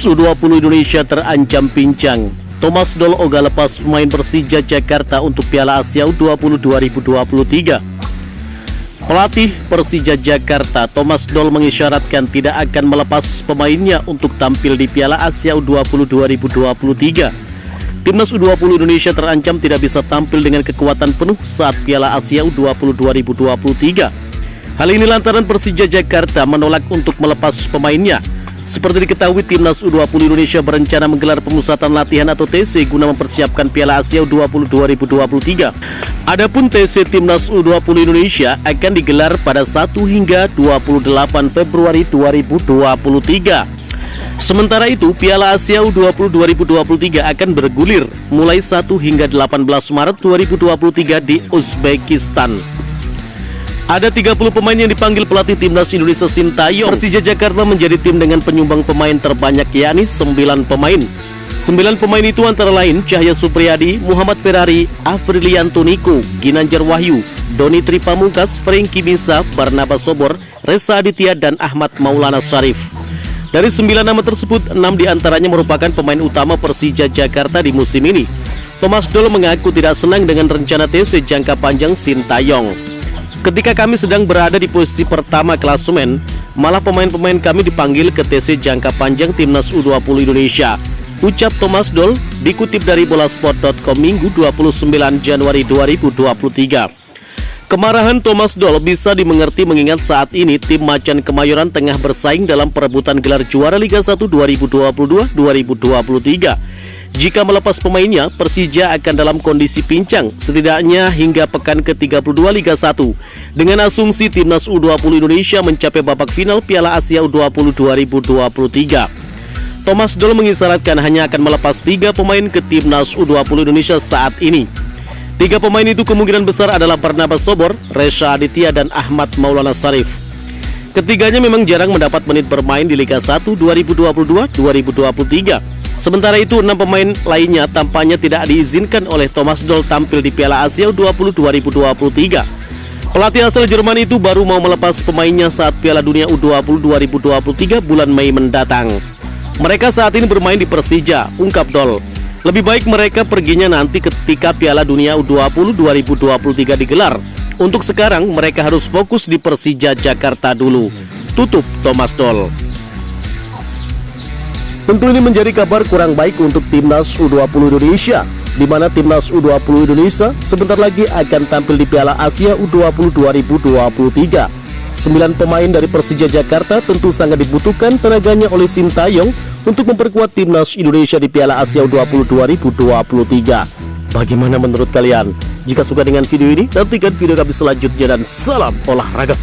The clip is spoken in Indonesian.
Timnas U20 Indonesia terancam pincang. Thomas Doll ogah lepas pemain Persija Jakarta untuk Piala Asia U20 2023. Pelatih Persija Jakarta, Thomas Doll, mengisyaratkan tidak akan melepas pemainnya untuk tampil di Piala Asia U20 2023. Timnas U20 Indonesia terancam tidak bisa tampil dengan kekuatan penuh saat Piala Asia U20 2023. Hal ini lantaran Persija Jakarta menolak untuk melepas pemainnya. Seperti diketahui, Timnas U20 Indonesia berencana menggelar pemusatan latihan atau TC guna mempersiapkan Piala Asia U20 2023. Adapun TC Timnas U20 Indonesia akan digelar pada 1 hingga 28 Februari 2023. Sementara itu, Piala Asia U20 2023 akan bergulir mulai 1 hingga 18 Maret 2023 di Uzbekistan. Ada 30 pemain yang dipanggil pelatih Timnas Indonesia Sintayong. Persija Jakarta menjadi tim dengan penyumbang pemain terbanyak, yakni 9 pemain. 9 pemain itu antara lain Cahya Supriyadi, Muhammad Ferrari, Afrilianto Niko, Ginanjar Wahyu, Doni Tripamungkas, Franky Bisa, Barnabas Sobor, Reza Aditya, dan Ahmad Maulana Syarif. Dari 9 nama tersebut, 6 diantaranya merupakan pemain utama Persija Jakarta di musim ini. Thomas Doll mengaku tidak senang dengan rencana TC jangka panjang Sintayong. Ketika kami sedang berada di posisi pertama klasemen, malah pemain-pemain kami dipanggil ke TC jangka panjang Timnas U20 Indonesia, ucap Thomas Doll, dikutip dari bolasport.com Minggu 29 Januari 2023. Kemarahan Thomas Doll bisa dimengerti mengingat saat ini tim Macan Kemayoran tengah bersaing dalam perebutan gelar juara Liga 1 2022-2023. Jika melepas pemainnya, Persija akan dalam kondisi pincang setidaknya hingga pekan ke-32 Liga 1 dengan asumsi Timnas U20 Indonesia mencapai babak final Piala Asia U20 2023. Thomas Doll mengisyaratkan hanya akan melepas 3 pemain ke Timnas U20 Indonesia saat ini. 3 pemain itu kemungkinan besar adalah Barnabas Sobor, Reza Aditya, dan Ahmad Maulana Syarif. Ketiganya memang jarang mendapat menit bermain di Liga 1 2022-2023. Sementara itu, 6 pemain lainnya tampaknya tidak diizinkan oleh Thomas Doll tampil di Piala Asia U20 2023. Pelatih asal Jerman itu baru mau melepas pemainnya saat Piala Dunia U20 2023 bulan Mei mendatang. Mereka saat ini bermain di Persija, ungkap Doll. Lebih baik mereka perginya nanti ketika Piala Dunia U20 2023 digelar. Untuk sekarang mereka harus fokus di Persija Jakarta dulu, tutup Thomas Doll. Tentu ini menjadi kabar kurang baik untuk Timnas U20 Indonesia, di mana Timnas U20 Indonesia sebentar lagi akan tampil di Piala Asia U20 2023. 9 pemain dari Persija Jakarta tentu sangat dibutuhkan tenaganya oleh Sintayong untuk memperkuat Timnas Indonesia di Piala Asia U20 2023. Bagaimana menurut kalian? Jika suka dengan video ini, nantikan video kami selanjutnya dan salam olahraga.